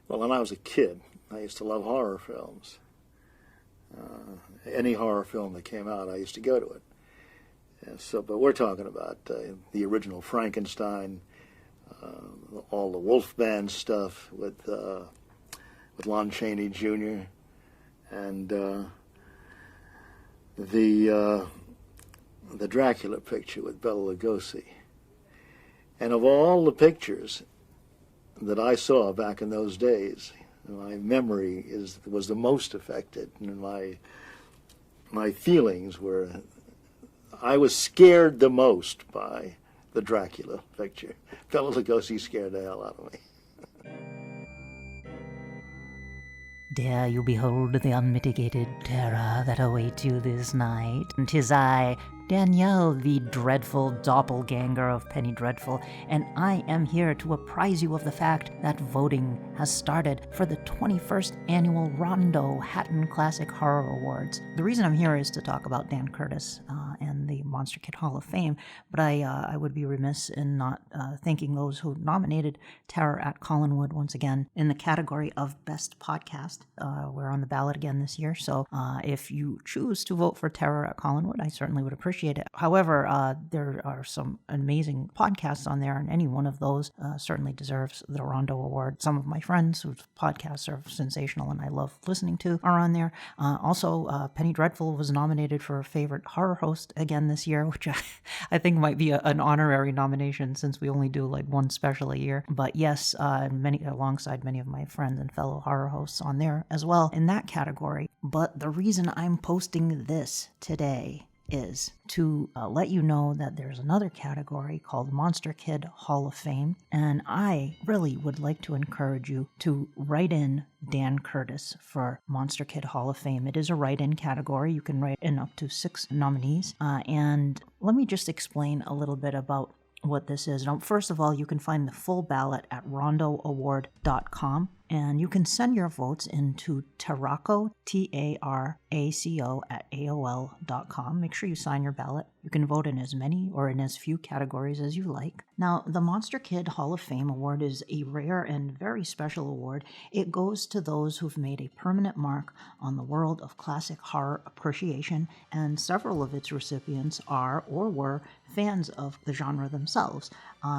Well, when I was a kid, I used to love horror films. Any horror film that came out, I used to go to it. But we're talking about the original Frankenstein, all the Wolfman stuff with Lon Chaney Jr. and the Dracula picture with Bela Lugosi. And of all the pictures that I saw back in those days, my memory was the most affected, and my feelings were, I was scared the most by the Dracula picture. Bela Lugosi scared the hell out of me. Dare you behold the unmitigated terror that awaits you this night? 'Tis I, Danielle, the dreadful doppelganger of Penny Dreadful, and I am here to apprise you of the fact that voting has started for the 21st annual Rondo Hatton Classic Horror Awards. The reason I'm here is to talk about Dan Curtis and the Monster Kid Hall of Fame, but I would be remiss in not thanking those who nominated Terror at Collinwood once again in the category of Best Podcast. We're on the ballot again this year, so if you choose to vote for Terror at Collinwood, I certainly would appreciate it. However, there are some amazing podcasts on there, and any one of those certainly deserves the Rondo Award. Some of my friends whose podcasts are sensational and I love listening to are on there. Also, Penny Dreadful was nominated for Favorite Horror Host again this year, which I think might be an honorary nomination since we only do like one special a year. But yes, alongside many of my friends and fellow horror hosts on there as well in that category. But the reason I'm posting this today is to let you know that there's another category called Monster Kid Hall of Fame, and I really would like to encourage you to write in Dan Curtis for Monster Kid Hall of Fame. It is a write-in category. You can write in up to 6 nominees, and let me just explain a little bit about what this is. Now, first of all, you can find the full ballot at rondoaward.com, and you can send your votes into Taraco, T-A-R-A-C-O, at AOL.com. Make sure you sign your ballot. You can vote in as many or in as few categories as you like. Now, the Monster Kid Hall of Fame Award is a rare and very special award. It goes to those who've made a permanent mark on the world of classic horror appreciation, and several of its recipients are or were fans of the genre themselves.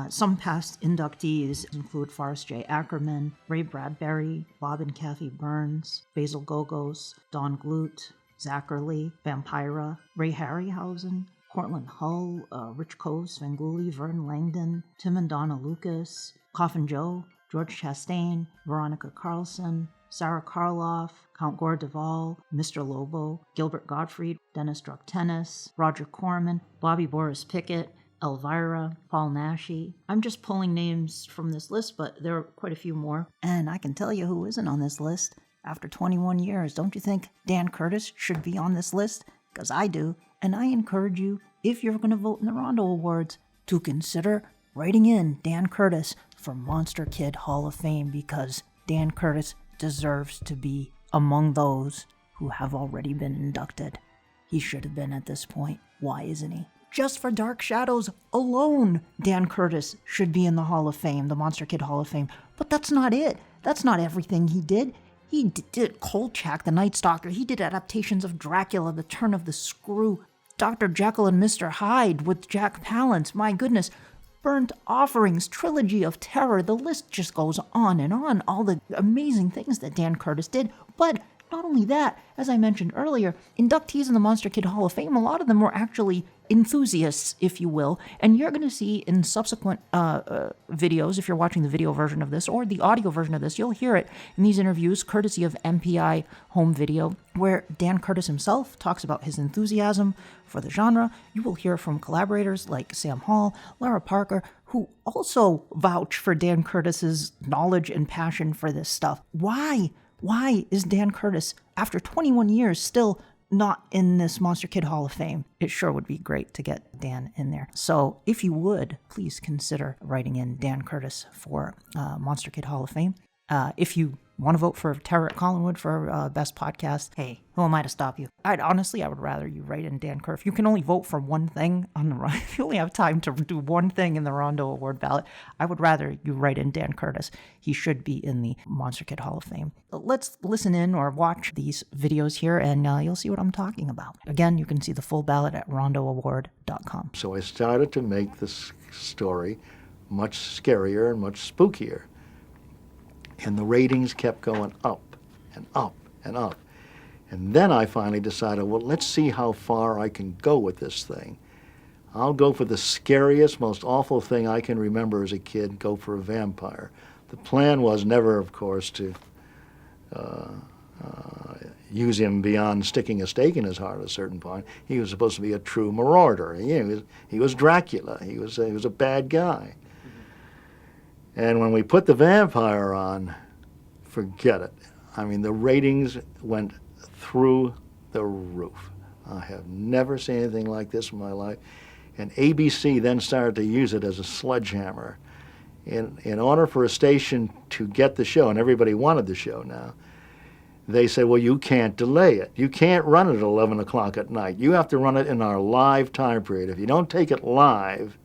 Some past inductees include Forrest J. Ackerman, Ray Bradbury, Bob and Kathy Burns, Basil Gogos, Don Glut, Zachary, Vampira, Ray Harryhausen, Cortland Hull, Rich Cove, Svengoolie, Vern Langdon, Tim and Donna Lucas, Coffin Joe, George Chastain, Veronica Carlson, Sarah Karloff, Count Gore Duvall, Mr. Lobo, Gilbert Gottfried, Dennis Druck-Tennis, Roger Corman, Bobby Boris Pickett, Elvira, Paul Naschy. I'm just pulling names from this list, but there are quite a few more. And I can tell you who isn't on this list. After 21 years, don't you think Dan Curtis should be on this list? Because I do. And I encourage you, if you're going to vote in the Rondo Awards, to consider writing in Dan Curtis for Monster Kid Hall of Fame, because Dan Curtis deserves to be among those who have already been inducted. He should have been at this point. Why isn't he? Just for Dark Shadows alone, Dan Curtis should be in the Hall of Fame, the Monster Kid Hall of Fame. But that's not it. That's not everything he did. He did Kolchak, the Night Stalker. He did adaptations of Dracula, The Turn of the Screw, Dr. Jekyll and Mr. Hyde with Jack Palance. My goodness. Burnt Offerings, Trilogy of Terror. The list just goes on and on. All the amazing things that Dan Curtis did. But not only that, as I mentioned earlier, inductees in the Monster Kid Hall of Fame, a lot of them were actually enthusiasts, if you will, and you're going to see in subsequent videos, if you're watching the video version of this or the audio version of this, you'll hear it in these interviews, courtesy of MPI Home Video, where Dan Curtis himself talks about his enthusiasm for the genre. You will hear from collaborators like Sam Hall, Lara Parker, who also vouch for Dan Curtis's knowledge and passion for this stuff. Why is Dan Curtis, after 21 years, still not in this Monster Kid Hall of Fame? It sure would be great to get Dan in there. So if you would, please consider writing in Dan Curtis for Monster Kid Hall of Fame. If you want to vote for Terror at Collinwood for Best Podcast, hey, who am I to stop you? I would rather you write in Dan Kerr. If you can only vote for one thing on the if you only have time to do one thing in the Rondo Award ballot, I would rather you write in Dan Curtis. He should be in the Monster Kid Hall of Fame. Let's listen in or watch these videos here, and you'll see what I'm talking about. Again, you can see the full ballot at rondoaward.com. So I started to make this story much scarier and much spookier. And the ratings kept going up and up and up. And then I finally decided, well, let's see how far I can go with this thing. I'll go for the scariest, most awful thing I can remember as a kid, go for a vampire. The plan was never, of course, to use him beyond sticking a stake in his heart at a certain point. He was supposed to be a true marauder. He was Dracula. He was a bad guy. And when we put the vampire on, forget it. I mean, the ratings went through the roof. I have never seen anything like this in my life. And ABC then started to use it as a sledgehammer. In order for a station to get the show, and everybody wanted the show now, they said, well, you can't delay it. You can't run it at 11 o'clock at night. You have to run it in our live time period. If you don't take it live,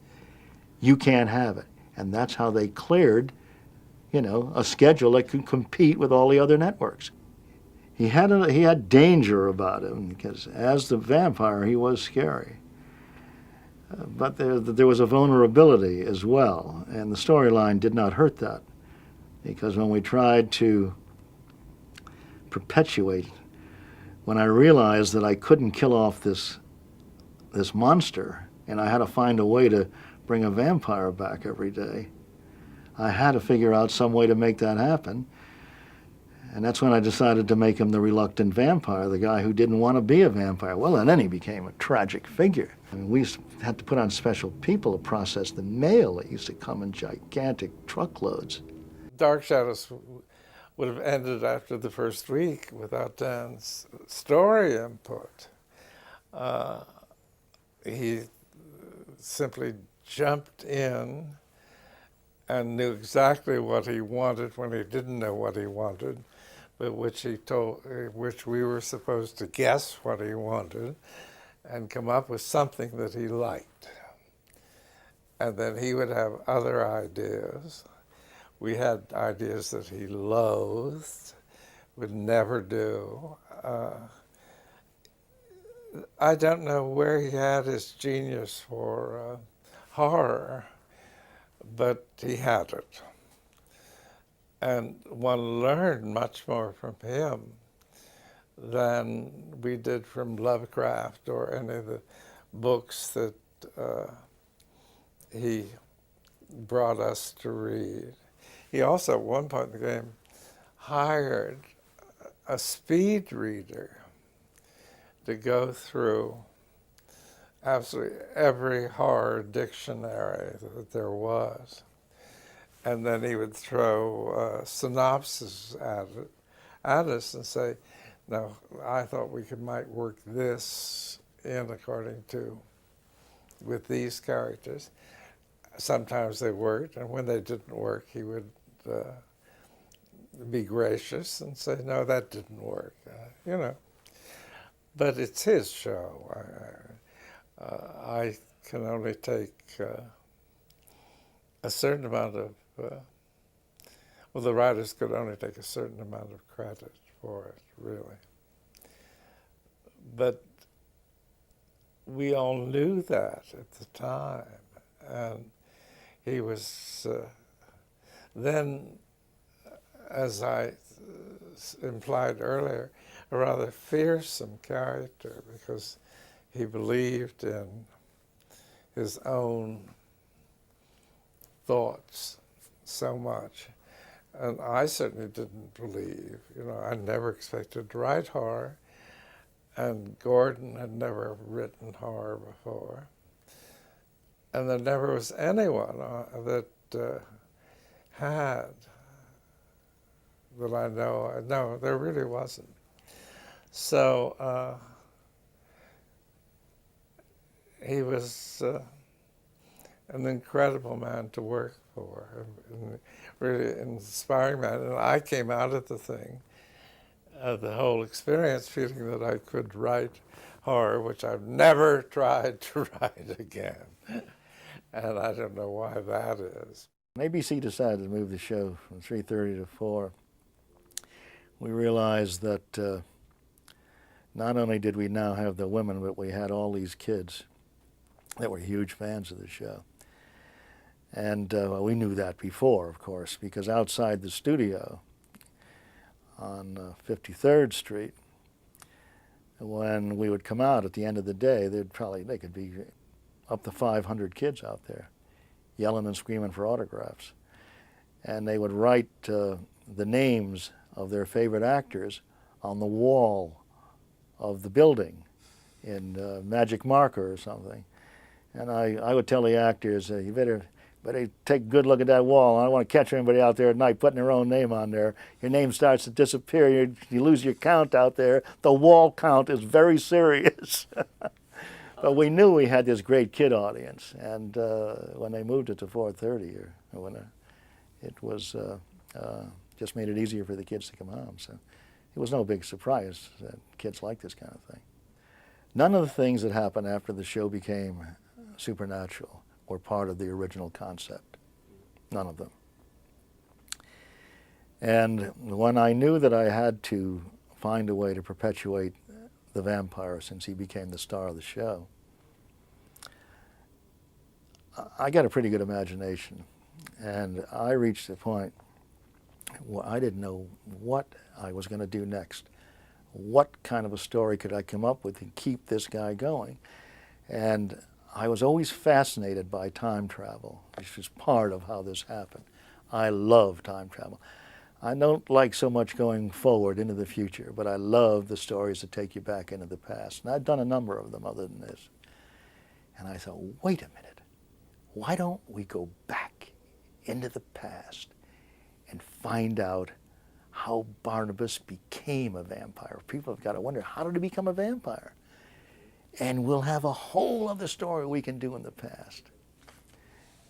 you can't have it. And that's how they cleared, a schedule that could compete with all the other networks. He had danger about him because as the vampire, he was scary. But there was a vulnerability as well, and the storyline did not hurt that, because when we tried to perpetuate, when I realized that I couldn't kill off this monster, and I had to find a way to bring a vampire back every day, I had to figure out some way to make that happen. And that's when I decided to make him the reluctant vampire, the guy who didn't want to be a vampire. Well, and then he became a tragic figure. I mean, we had to put on special people to process the mail that used to come in gigantic truckloads. Dark Shadows would have ended after the first week without Dan's story input. He simply jumped in and knew exactly what he wanted when he didn't know what he wanted, but which we were supposed to guess what he wanted and come up with something that he liked. And then he would have other ideas. We had ideas that he loathed, would never do. I don't know where he had his genius for horror, but he had it. And one learned much more from him than we did from Lovecraft or any of the books that he brought us to read. He also, at one point in the game, hired a speed reader to go through absolutely every horror dictionary that there was. And then he would throw synopses at us and say, no, I thought we might work this in according to, with these characters. Sometimes they worked, and when they didn't work, he would be gracious and say, no, that didn't work, But it's his show. I can only take a certain amount of, the writers could only take a certain amount of credit for it, really. But we all knew that at the time, and he was then, as I implied earlier, a rather fearsome character because he believed in his own thoughts so much. And I certainly didn't believe, I never expected to write horror, and Gordon had never written horror before. And there never was anyone that had, that I know. No, there really wasn't. So he was an incredible man to work before. And really inspiring man. And I came out of the thing, the whole experience, feeling that I could write horror, which I've never tried to write again. And I don't know why that is. ABC decided to move the show from 3:30 to 4. We realized that not only did we now have the women, but we had all these kids that were huge fans of the show. And well, we knew that before, of course, because outside the studio on 53rd Street, when we would come out at the end of the day, they could be up to 500 kids out there yelling and screaming for autographs. And they would write the names of their favorite actors on the wall of the building in magic marker or something. And I would tell the actors, you better take a good look at that wall. I don't want to catch anybody out there at night putting their own name on there. Your name starts to disappear. You lose your count out there. The wall count is very serious. But we knew we had this great kid audience. And when they moved it to 4:30, it was just made it easier for the kids to come home. So it was no big surprise that kids like this kind of thing. None of the things that happened after the show became supernatural were part of the original concept. None of them. And when I knew that I had to find a way to perpetuate the vampire since he became the star of the show, I got a pretty good imagination. And I reached the point where I didn't know what I was going to do next. What kind of a story could I come up with and keep this guy going? And I was always fascinated by time travel, which was part of how this happened. I love time travel. I don't like so much going forward into the future, but I love the stories that take you back into the past. And I've done a number of them other than this. And I thought, wait a minute, why don't we go back into the past and find out how Barnabas became a vampire? People have got to wonder, how did he become a vampire? And we'll have a whole other story we can do in the past.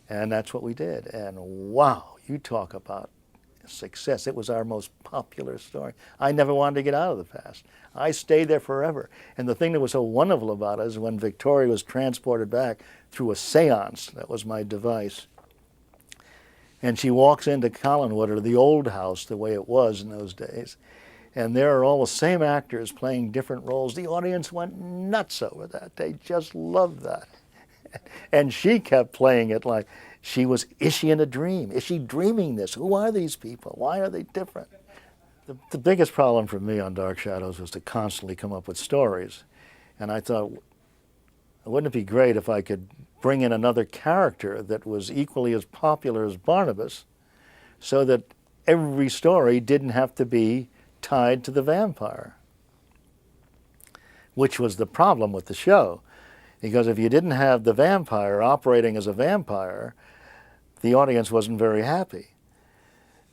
And that's what we did. And wow, you talk about success. It was our most popular story. I never wanted to get out of the past. I stayed there forever. And the thing that was so wonderful about it is when Victoria was transported back through a seance, that was my device, and she walks into Collinwood, or the old house, the way it was in those days, and there are all the same actors playing different roles. The audience went nuts over that. They just loved that. And she kept playing it like is she in a dream? Is she dreaming this? Who are these people? Why are they different? The biggest problem for me on Dark Shadows was to constantly come up with stories. And I thought, wouldn't it be great if I could bring in another character that was equally as popular as Barnabas, so that every story didn't have to be tied to the vampire, which was the problem with the show. Because if you didn't have the vampire operating as a vampire, the audience wasn't very happy.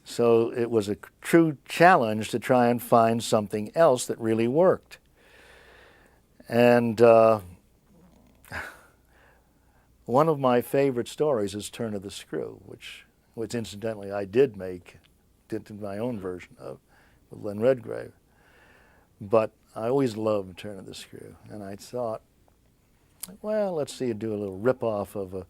So it was a true challenge to try and find something else that really worked. And one of my favorite stories is Turn of the Screw, which incidentally I did my own version of with Lynn Redgrave. But I always loved Turn of the Screw, and I thought, well, let's see, do a little rip-off of a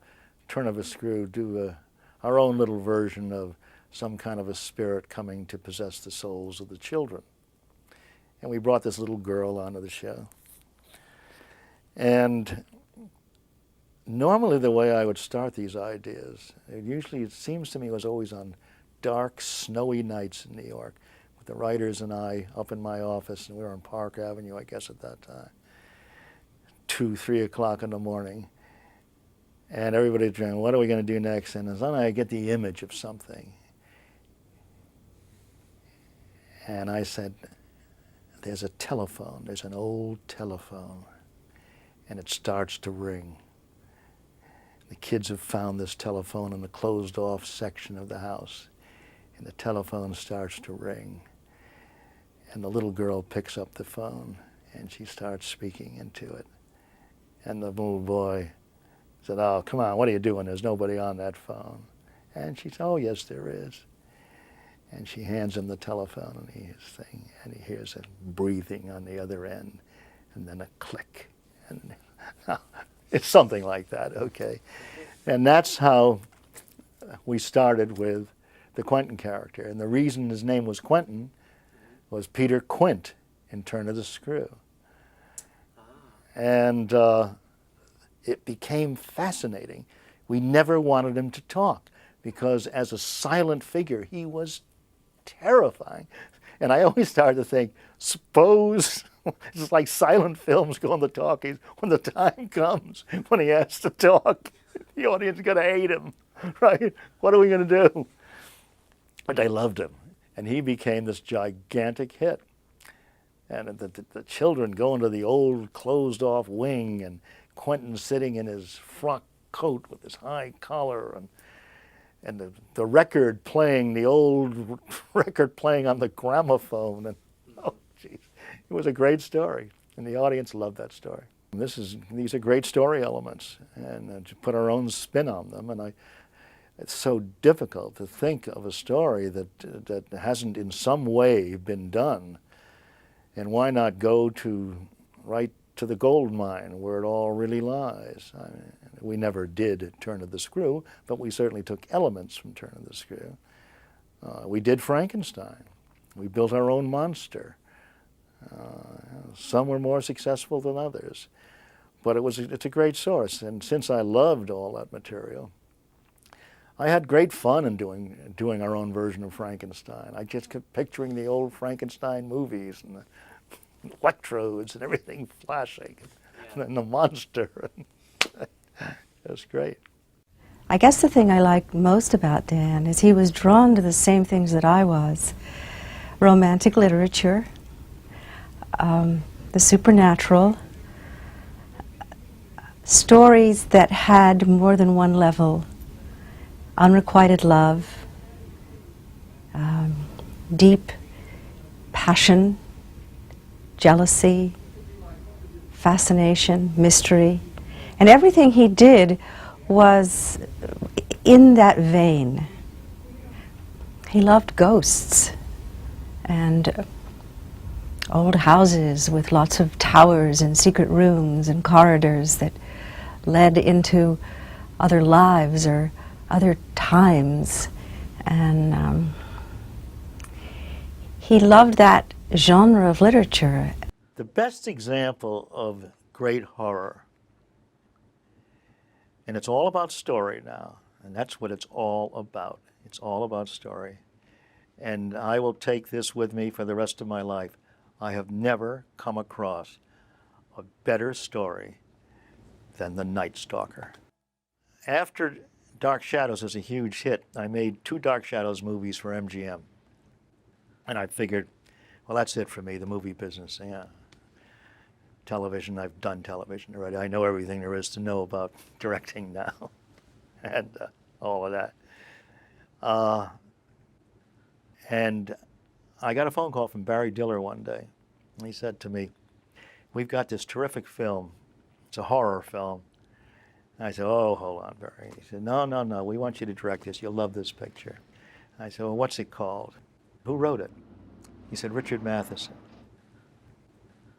Turn of a Screw, do our own little version of some kind of a spirit coming to possess the souls of the children. And we brought this little girl onto the show. And normally the way I would start these ideas, it seems to me, was always on dark, snowy nights in New York, with the writers and I up in my office, and we were on Park Avenue, I guess, at that time, 2, 3 o'clock in the morning. And everybody's trying, what are we going to do next? And suddenly I get the image of something. And I said, there's a telephone, there's an old telephone, and it starts to ring. The kids have found this telephone in the closed-off section of the house, and the telephone starts to ring. And the little girl picks up the phone, and she starts speaking into it. And the little boy said, oh, come on, what are you doing? There's nobody on that phone. And she said, oh, yes, there is. And she hands him the telephone, and he hears it breathing on the other end, and then a click. And it's something like that, okay? And that's how we started with the Quentin character. And the reason his name was Quentin was Peter Quint in Turn of the Screw. And it became fascinating. We never wanted him to talk because as a silent figure, he was terrifying. And I always started to think, suppose it's like silent films go on the talkies. When the time comes when he has to talk, the audience is going to hate him, right? What are we going to do? But they loved him, and he became this gigantic hit. And the children go into the old closed-off wing, and Quentin sitting in his frock coat with his high collar, and the record playing, the old record playing on the gramophone, and oh, geez, it was a great story, and the audience loved that story. These are great story elements, and to put our own spin on them, and it's so difficult to think of a story that hasn't in some way been done, and why not go right to the gold mine where it all really lies? I mean, we never did Turn of the Screw, but we certainly took elements from Turn of the Screw. We did Frankenstein. We built our own monster. Some were more successful than others, but it's a great source. And since I loved all that material, I had great fun in doing our own version of Frankenstein. I just kept picturing the old Frankenstein movies and the electrodes and everything flashing, and the monster. It was great. I guess the thing I liked most about Dan is he was drawn to the same things that I was. Romantic literature, the supernatural, stories that had more than one level, unrequited love, deep passion, jealousy, fascination, mystery. And everything he did was in that vein. He loved ghosts and old houses with lots of towers and secret rooms and corridors that led into other lives or other times. And he loved that genre of literature. The best example of great horror, and it's all about story now, and that's what it's all about. It's all about story. And I will take this with me for the rest of my life. I have never come across a better story than The Night Stalker. After Dark Shadows was a huge hit, I made 2 Dark Shadows movies for MGM. And I figured, well, that's it for me, the movie business. Yeah. Television, I've done television already. I know everything there is to know about directing now and all of that. And I got a phone call from Barry Diller one day. He said to me, we've got this terrific film. It's a horror film. I said, oh, hold on, Barry. He said, no, we want you to direct this. You'll love this picture. I said, well, what's it called? Who wrote it? He said, Richard Matheson.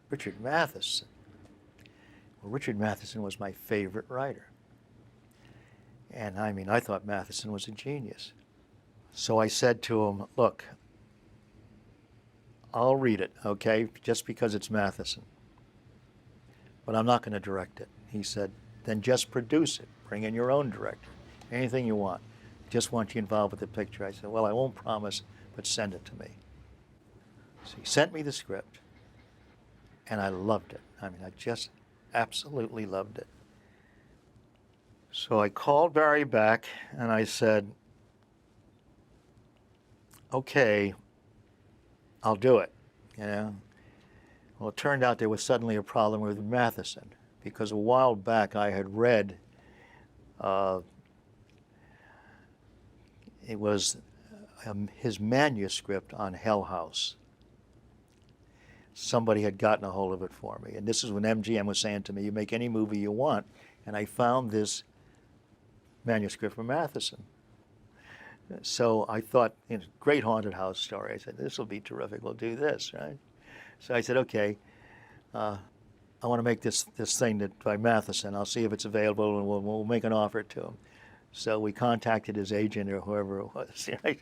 Richard Matheson. Well, Richard Matheson was my favorite writer. And I mean, I thought Matheson was a genius. So I said to him, look, I'll read it, okay, just because it's Matheson. But I'm not going to direct it. He said, then just produce it. Bring in your own director. Anything you want. Just want you involved with the picture. I said, well, I won't promise, but send it to me. So he sent me the script, and I loved it. I mean, I just absolutely loved it. So I called Barry back, and I said, okay, I'll do it, you know. Well, it turned out there was suddenly a problem with Matheson, because a while back I had read, it was his manuscript on Hell House. Somebody had gotten a hold of it for me. And this is when MGM was saying to me, you make any movie you want. And I found this manuscript from Matheson. So I thought, great haunted house story. I said, this will be terrific. We'll do this, right? So I said, okay, I want to make this thing by Matheson. I'll see if it's available, and we'll make an offer to him. So we contacted his agent or whoever it was, right?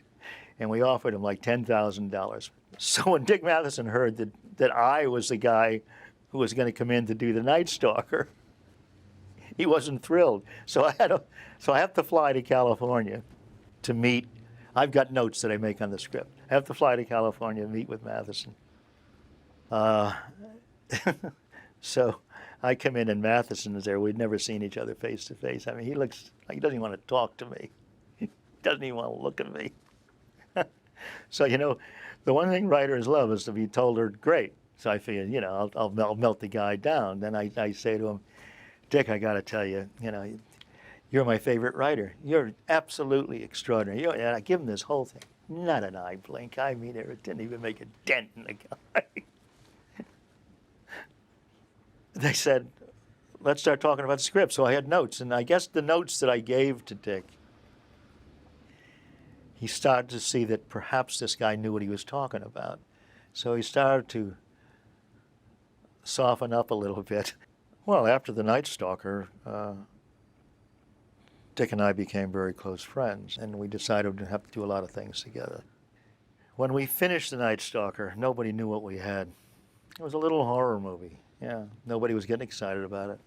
And we offered him like $10,000. So when Dick Matheson heard that I was the guy who was going to come in to do the Night Stalker, he wasn't thrilled. So I have to fly to California to meet. I've got notes that I make on the script. I have to fly to California and meet with Matheson. So I come in and Matheson is there. We'd never seen each other face to face. I mean, he looks like he doesn't even want to talk to me. He doesn't even want to look at me. So, the one thing writers love is to be told they're great. So I figured, I'll melt the guy down. Then I say to him, Dick, I got to tell you, you're my favorite writer. You're absolutely extraordinary. And I give him this whole thing. Not an eye blink. I mean, it didn't even make a dent in the guy. They said, let's start talking about the script. So I had notes, and I guess the notes that I gave to Dick, he started to see that perhaps this guy knew what he was talking about. So he started to soften up a little bit. Well, after the Night Stalker, Dick and I became very close friends, and we decided to have to do a lot of things together. When we finished the Night Stalker, nobody knew what we had. It was a little horror movie. Yeah, nobody was getting excited about it.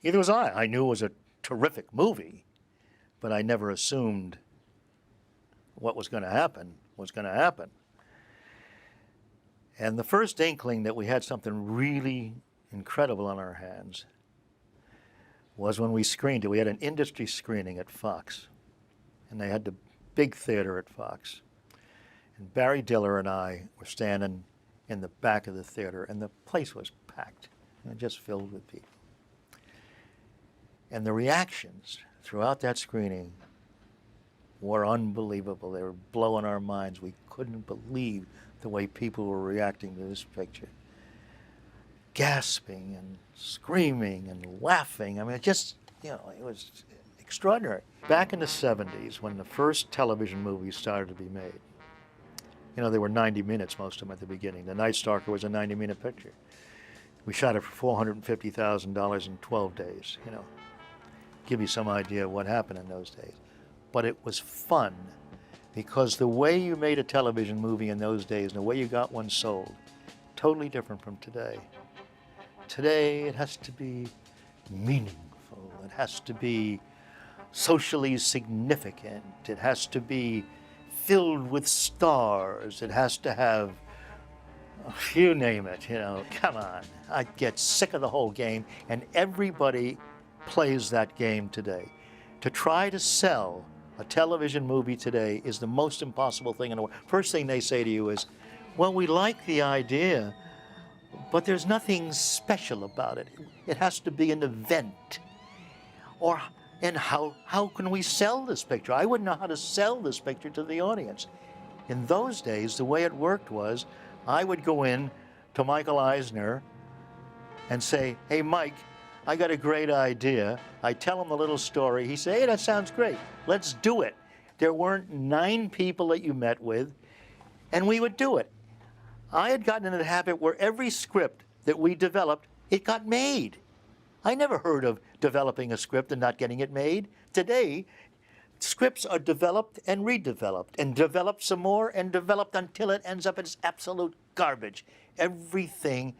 Neither was I. I knew it was a terrific movie, but I never assumed what was going to happen was going to happen. And the first inkling that we had something really incredible on our hands was when we screened it. We had an industry screening at Fox, and they had the big theater at Fox. And Barry Diller and I were standing in the back of the theater, and the place was packed, just filled with people. And the reactions throughout that screening were unbelievable. They were blowing our minds. We couldn't believe the way people were reacting to this picture. Gasping and screaming and laughing. I mean, it was extraordinary. Back in the 70s, when the first television movies started to be made, they were 90 minutes, most of them at the beginning. The Night Stalker was a 90-minute picture. We shot it for $450,000 in 12 days, Give you some idea of what happened in those days. But it was fun, because the way you made a television movie in those days and the way you got one sold, totally different from today. Today, it has to be meaningful. It has to be socially significant. It has to be filled with stars. It has to have, you name it, come on. I get sick of the whole game, and everybody plays that game today. To try to sell a television movie today is the most impossible thing in the world. First thing they say to you is, well, we like the idea, but there's nothing special about it. It has to be an event. And how can we sell this picture? I wouldn't know how to sell this picture to the audience. In those days, the way it worked was, I would go in to Michael Eisner and say, hey, Mike, I got a great idea. I tell him the little story. He said, hey, that sounds great. Let's do it. There weren't 9 people that you met with, and we would do it. I had gotten into the habit where every script that we developed, it got made. I never heard of developing a script and not getting it made. Today, scripts are developed and redeveloped and developed some more and developed until it ends up as absolute garbage. Everything.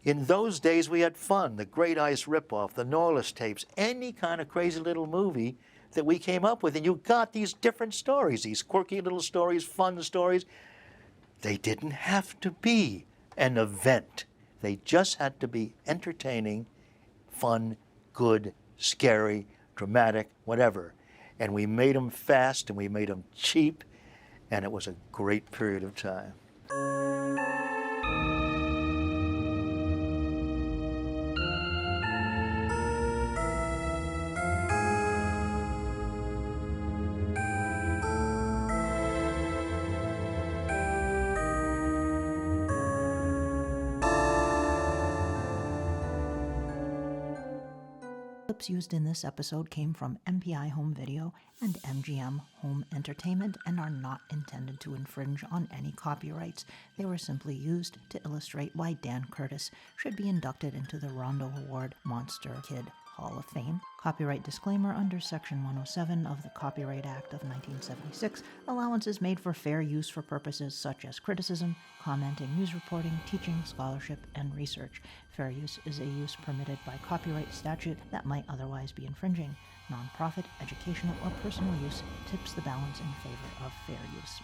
In those days, we had fun. The Great Ice ripoff, the Norliss tapes, any kind of crazy little movie that we came up with. And you got these different stories, these quirky little stories, fun stories. They didn't have to be an event. They just had to be entertaining, fun, good, scary, dramatic, whatever. And we made them fast and we made them cheap, and it was a great period of time. Clips used in this episode came from MPI Home Video and MGM Home Entertainment and are not intended to infringe on any copyrights. They were simply used to illustrate why Dan Curtis should be inducted into the Rondo Award Monster Kid Hall of Fame. Copyright disclaimer under Section 107 of the Copyright Act of 1976. Allowance is made for fair use for purposes such as criticism, commenting, news reporting, teaching, scholarship, and research. Fair use is a use permitted by copyright statute that might otherwise be infringing. Nonprofit, educational, or personal use tips the balance in favor of fair use.